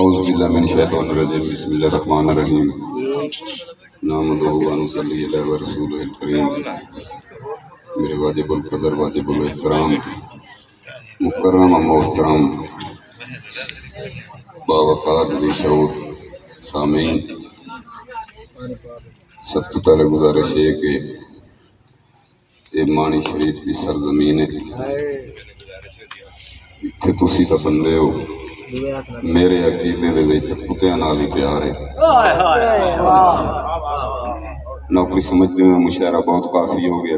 اعوذ باللہ من الشیطان الرجیم بسم اللہ الرحمن الرحیم نحمدہ و نصلی علی رسولہ الکریم۔ میرے واجب القدر واجب الاحترام مکرم و محترم باوقار ذی شعور سامعین، سب تو پہلے گزارش ہے کہ یہ مانی شریف کی سرزمین ہے، اتھے تسی تا بندے ہو، میرے عقیدے دے وچ کتیاں نال ہی پیار ہے۔ نوکری سمجھتے ہیں مشاعرہ بہت کافی ہو گیا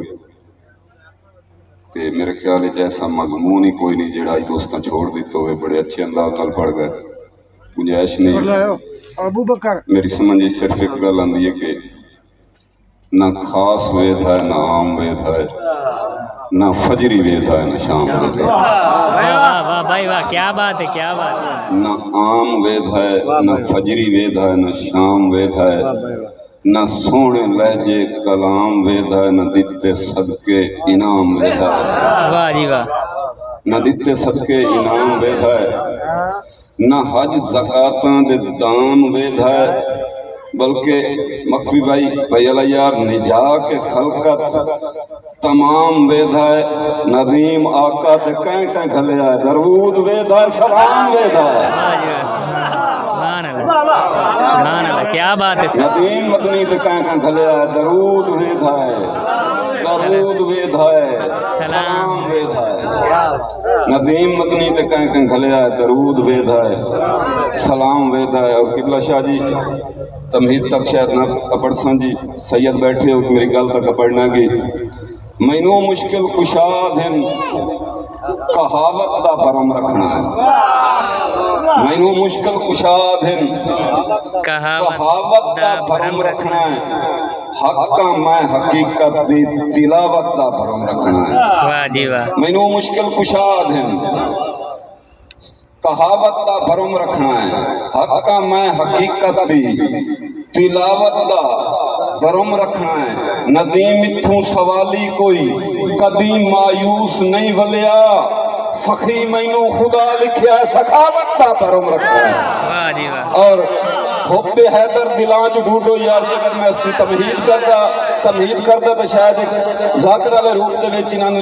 تے میرے خیال ہے ایسا مضمون ہی کوئی نہیں جڑا ہی دوستاں چھوڑ دیتے ہوئے بڑے اچھے انداز نال پڑھ گئے، گنجائش نہیں۔ میری سمجھ صرف ایک گل آندی ہے کہ نہ خاص وید ہے نہ عام وید ہے، نہ فجری وید ہے نہ شام وید ہے، کیا بات ہے، کیا بات ہے۔ نہ عام وید ہے نہ فجری وید ہے نہ شام وید ہے، نہ سونے لہجے کلام وید ہے نہ دیتے صدقے انعام وید ہے، واہ جی واہ، نہ دیتے صدقے انعام وید ہے، نہ حج زکاتاں دے دان وید ہے، بلکہ مخفی بھائی اللہ یار نجا کے خلقت تمام وید ہے، ندیم آقا تے کہیں کہیں گھلے آئے، درود وید ہے، سلام وید ہے، سبحان اللہ، کیا بات ہے۔ ندیم مدنی تے کہیں کہیں گھلے آئے، درود وید ہے، درود وید ہے، سلام وید ہے، ندیم مدنی تے کہیں کہیں گھلے آئے، درود وید ہے، سلام وید ہے۔ اور قبلہ شاہ جی تمہید تک شاید نہ پڑھساں جی، سید بیٹھے ہو میری گل تک پڑھنا گی، مینوں مشکل کشاد ہیں کہاوت دا بھرم رکھنا ہے، مینوں مشکل کشاد ہیں کہاوت دا بھرم رکھنا ہے، حق کا میں حقیقت دی تلاوت دا بھرم رکھنا ہے، واہ جی واہ، مینوں مشکل کشاد ہیں کہاوت دا بھرم رکھنا ہے، حق کا میں حقیقت دی تلاوت دا بھرم رکھنا ہے، ندیم اتھوں سوالی کوئی کدی مایوس نہیں ولیا، سخی مینوں خدا لکھیا ہے سخاوت دا بھرم رکھنا ہے۔ واہ جی واہ، اور حب حیدر دلاں چ ڈھونڈو یار، اگر میں اس کی تمہید کردا تو شاید ایک ذاکر والے روپ دے وچ انہاں نوں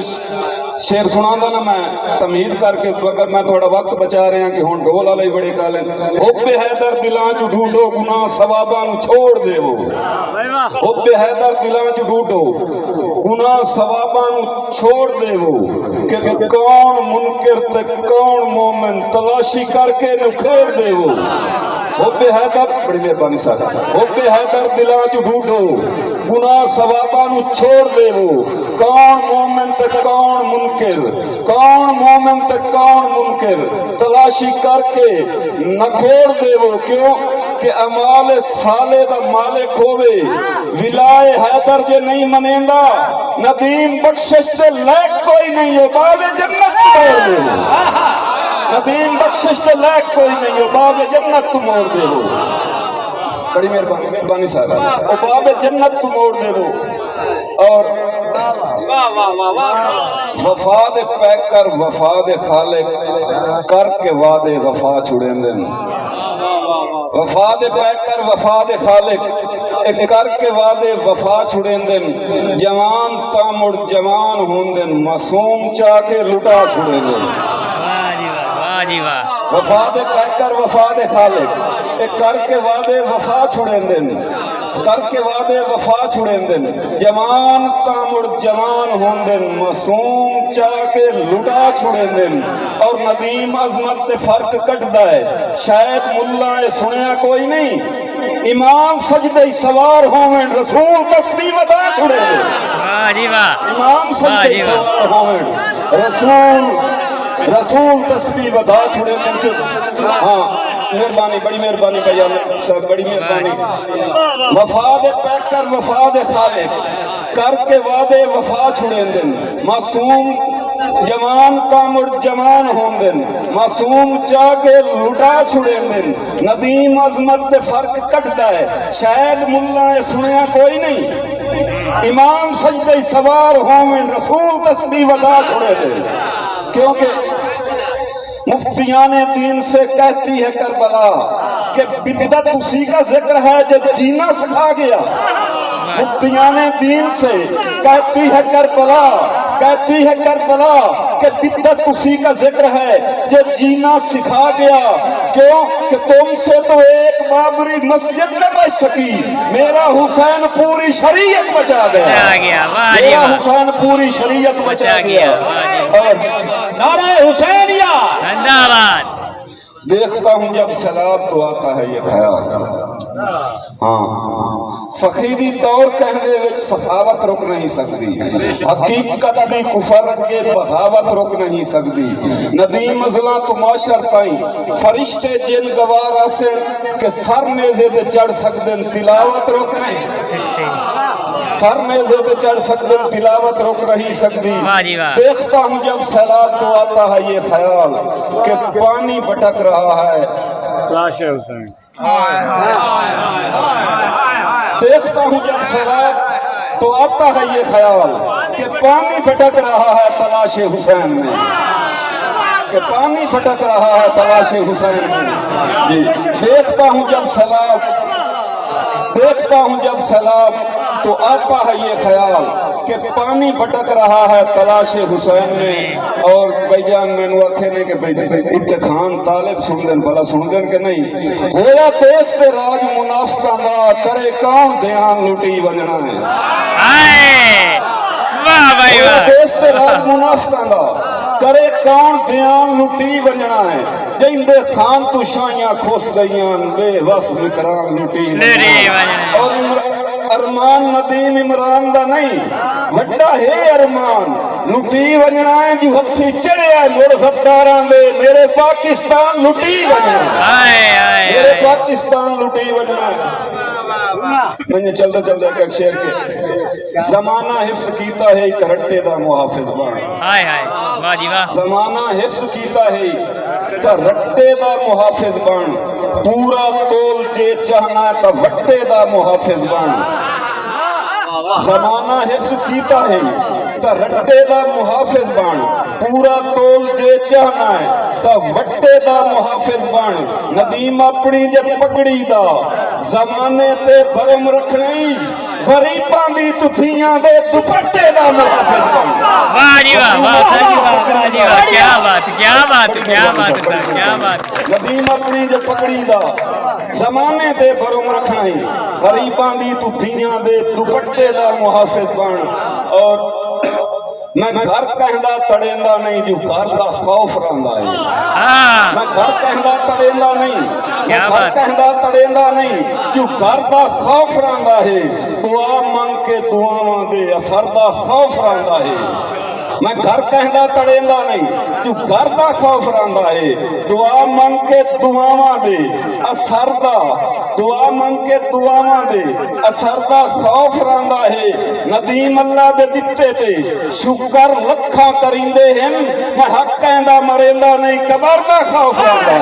شعر سناوندا نا، میں تمہید کر کے اگر میں تھوڑا وقت بچا رہا کہ ہن ڈھول والے بڑے کالے، حب حیدر دلاں چ ڈھونڈو گناہ ثواباں نوں چھوڑ دیو، حب حیدر دلاں چ ڈھونڈو گناہ ثواباں نوں چھوڑ دیو، کہ کون منکر تے کون مومن تلاشی کر کے نکھیڑ دیو، حب حیدر بڑی مہربانی صاحب، حب حیدر دلاں چ ڈھونڈو گناہ ثواباں نوں چھوڑ دیو، کون مومن تے کون منکر، کون مومن تے کون منکر تلاشی کر کے نکھوڑ دیو، کیوں کہ امال سالے دا مالک ہوئے، ولائے حیدر جے نہیں منیندا ندیم بخشش تے لائق کوئی نہیں ہے، باب جنت توڑ دیو، ندیم بخشش تے لائق کوئی نہیں ہے، باب جنت تو موڑ دیو، بڑی مہربانی صاحب، او باب جنت تو موڑ دیو۔ اور وفا دے پیکر وفا دے خالق کر کے وعدے وفا چھڑیں دن، وفا دے پیکر وفا دے خالق کر کے وعدے وفا چھڑیں دن، جوان تا مڑ جوان ہون دن، معصوم چاہ کے لٹا چھڑیں دن، واہ جی واہ، وفا دے پیکر وفا دے خالق کر کے وعدے وفا چھڑیں دن، کر کے وعدے وفا چھڑیں دن، جوان تا مڑ جوان ہون دن، معصوم چاہ کے لٹا چھڑیں دن۔ اور ندیم عظمت تے فرق کٹدا ہے، شاید ملا سنیا کوئی نہیں، امام سجدے سوار ہوویں رسول تسبیح ادا چھڑیں دن، واہ جی واہ، امام سجدے سوار ہوویں رسول تسبیح ادا چھڑیں دن۔ ہاں مہربانی، بڑی مہربانی بھیا صاحب، بڑی مہربانی۔ وفا دے پیکر وفا دے خالق کر کے وعدے وفا چھڑیں دن، معصوم جوان تا مڑ جوان ہون دن، معصوم چاہ کے لٹا چھڑیں دن۔ ندیم عظمت دے فرق کٹدا ہے، شاید ملا سنیا کوئی نہیں، امام سجدے سوار ہوویں رسول تسبیح ادا چھڑیں دن، کیونکہ مفتیان دین سے کہتی ہے کربلا کہ بدعت اسی کا ذکر ہے جو جینا سکھا گیا. مفتیان دین سے کہتی ہے کربلا کہ بدعت اسی کا ذکر ہے جو جینا سکھا گیا. کیوں کہ تم سے تو ایک بابری مسجد نہ بچ سکی, میرا حسین پوری شریعت بچا گیا. میرا حسین پوری شریعت بچا گیا. اور نعرہ حسینیہ زندہ باد. دیکھتا ہوں جب سیلاب تو آتا ہے یہ خیال, ہاں سخیوی دور کہنے وچ سخاوت رک نہیں سکتی, حقیقت دی کفر کے بغاوت رک نہیں سکتی. ندیم ازلاں تو معاشر تائیں فرشتے جن گوار آسن کہ سر نیزے تے چڑھ سکدن تلاوت رک نہیں, سر نیزے تے چڑھ سکدن تلاوت رک نہیں سکتی. دیکھتا ہوں جب سیلاب تو آتا ہے یہ خیال کہ پانی بھٹک رہا ہے. دیکھتا ہوں جب سیلاب تو آتا ہے یہ خیال کہ پانی بھٹک رہا ہے تلاش حسین میں, کہ پانی بھٹک رہا ہے تلاش حسین میں. جی دیکھتا ہوں جب سیلاب تو آتا ہے یہ خیال کہ پانی بھٹک رہا ہے تلاش حسین میں. اور بھائی جان میں نو آکھے نے کہ اتنے خان طالب سن دن بھلا سن دن کہ نہیں ہویا دیس تے راج منافقاں دا کرے کون دھیان لٹی ونجنا ہے. ہویا دیس تے راج منافقاں دا کرے کون دھیان لٹی ونجنا ہے. جن دے خان تو شائیاں کھوس گئیاں بے وس وکران لٹی ونجنا. اور ارمان ندیم عمران دا نہیں وڈا ہے ارمان لٹی ونجنا ہے جو ہتھی چڑھے ہے مڑ غداراں دے میرے پاکستان لٹی ونجنا ہے. میرے پاکستان لٹی ونجنا ہے. میں چلتا ایک شعر کے زمانہ حفظ کیتا ہے ایک رٹے دا محافظ بن. زمانہ حفظ کیتا ہے تا رٹے دا محافظ بن, پورا تول جے چاہنا ہے تا وٹے دا محافظ بن. زمانہ حفظ کیتا ہے تا رٹے دا محافظ بن, پورا تول جے چاہنا ہے تا وٹے دا محافظ بن. ندیم اپنی جے پکڑی دا زمانے تے بھرم رکھنی, غریباں دی تتھیاں دے دوپٹے دا محافظ بن. ندیم اپنی جے پکڑی دا زمانے تے بھرم رکھنی, غریباں دی تتھیاں دے دوپٹے دا محافظ بن. اور میں گھر کہندا تڑیندا نہیں جو گھر دا خوف رہندا ہے. میں گھر کہندا تڑیندا نہیں, میں گھر کہندا تڑیندا نہیں جو گھر دا خوف رہندا ہے. دعا منگ کے دعاواں دے اثر دا خوف رہندا ہے. میں گھر کہندا تڑیندا نہیں جو گھر دا خوف رہندا ہے. دعا منگ کے دعاواں دے اثر دا, دعا منگ کے دعاواں دے اثر دا خوف رہندا ہے. ندیم اللہ دے دتے تے شکر لکھاں کریندے ہیں, میں حق کہندا مریندا نہیں قبر دا خوف رہندا ہے.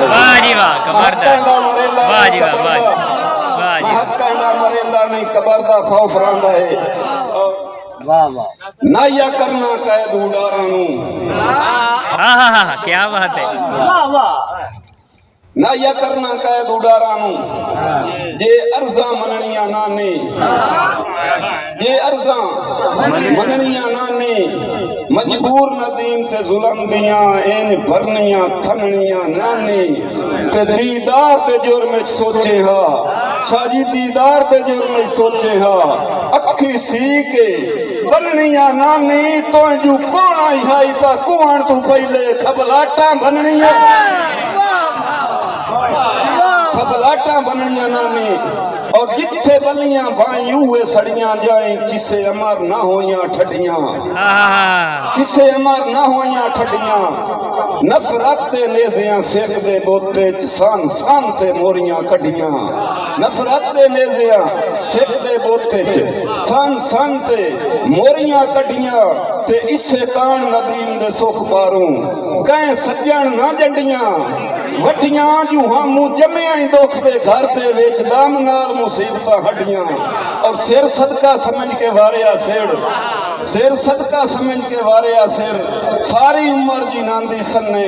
حق کہندا مریندا نہیں قبر دا, میں حق کہندا مریندا نہیں قبر دا خوف رہندا ہے. نہ یا کرنا قید اڈاراں نو, کیا بات ہے. نہ یا کرنا قید اڈاراں نو جے ارزاں مننیاں نانے, جے ارزاں مننیاں نانے. مجبور ندیم تے ظلم دیاں این بھرنیاں تھننیاں نانے. تے دیدار تے جرم وچ سوچے ہا, شاہ جی دیدار تے جرم وچ سوچے ہا. اکھی سی کے بننیاں نانی تو جو کون آئی ہائی تا کون تو پہلے کھبلاٹاں بننیاں, کھبلاٹاں بننیاں نانی. اور جتھے بلیاں بھائیں ہوئے سڑیاں جائیں, کسے امر نہ ہویاں ٹھڈیاں, کسے امر نہ ہویاں ٹھڈیاں. نفرت تے نیزیاں سیک دے بوتے سان سان تے موریاں کڈیاں. نفرت تے نیزیاں سیک دے بوتے سان سان تے موریاں کڈیاں. تے اسے کان ندیم دے سکھ پاروں کہیں سجن نہ جنڈیاں. وٹیاں جو ہم جمعیاں دکھ دے گھر دے ویچ دام نال مصیبتاں ہڈیاں. اور سیر صدقہ سمجھ کے واریا سیڑ, سیر صدقہ سمجھ کے واریا سیر. ساری عمر جی ناندی سنے